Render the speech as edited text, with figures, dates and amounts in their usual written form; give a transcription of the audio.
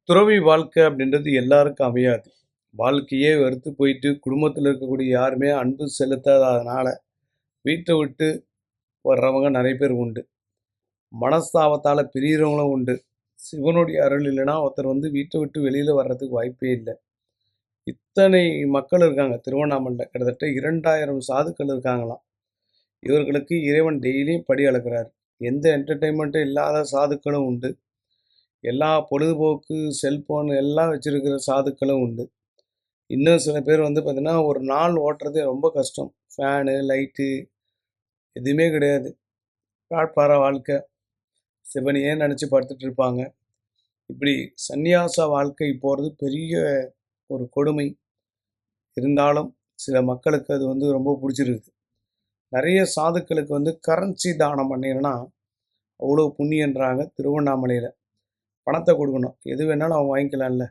துறவி வாழ்க்கை அப்படின்றது எல்லாருக்கும் அமையாது. வாழ்க்கையே வெறுத்து போயிட்டு குடும்பத்தில் இருக்கக்கூடிய யாருமே அன்பு செலுத்தாததுனால வீட்டை விட்டு வர்றவங்க நிறைய பேர் உண்டு. மனஸ்தாபத்தால் பிரிகிறவங்களும் உண்டு. சிவனுடைய அருள் இல்லைன்னா ஒருத்தர் வீட்டை விட்டு வெளியில் வர்றதுக்கு வாய்ப்பே இல்லை. இத்தனை மக்கள் இருக்காங்க திருவண்ணாமலையில். கிட்டத்தட்ட 2000 சாதுக்கள் இருக்காங்களாம். இவர்களுக்கு இறைவன் டெய்லியும் படி அளக்கிறார். எந்த என்டர்டெயின்மெண்ட்டும் இல்லாத சாதுக்களும் உண்டு. எல்லா பொழுதுபோக்கு செல்ஃபோன் எல்லாம் வச்சுருக்கிற சாதுக்களும் உண்டு. இன்னும் சில பேர் பார்த்திங்கன்னா ஒரு நாள் ஓட்டுறதே ரொம்ப கஷ்டம். ஃபேனு லைட்டு எதுவுமே கிடையாது. பிளாட்பார வாழ்க்கை. சிவனையே நினச்சி படுத்துட்டு இருப்பாங்க. இப்படி சந்நியாச வாழ்க்கை போகிறது பெரிய ஒரு கொடுமை. இருந்தாலும் சில மக்களுக்கு அது ரொம்ப பிடிச்சிருக்குது. நிறைய சாதுக்களுக்கு கரன்சி தானம் பண்ணிங்கன்னா அவ்வளோ புண்ணியன்றாங்க திருவண்ணாமலையில். பணத்தை கொடுக்கணும், எது வேணாலும் அவங்க வாங்கிக்கலாம்ல.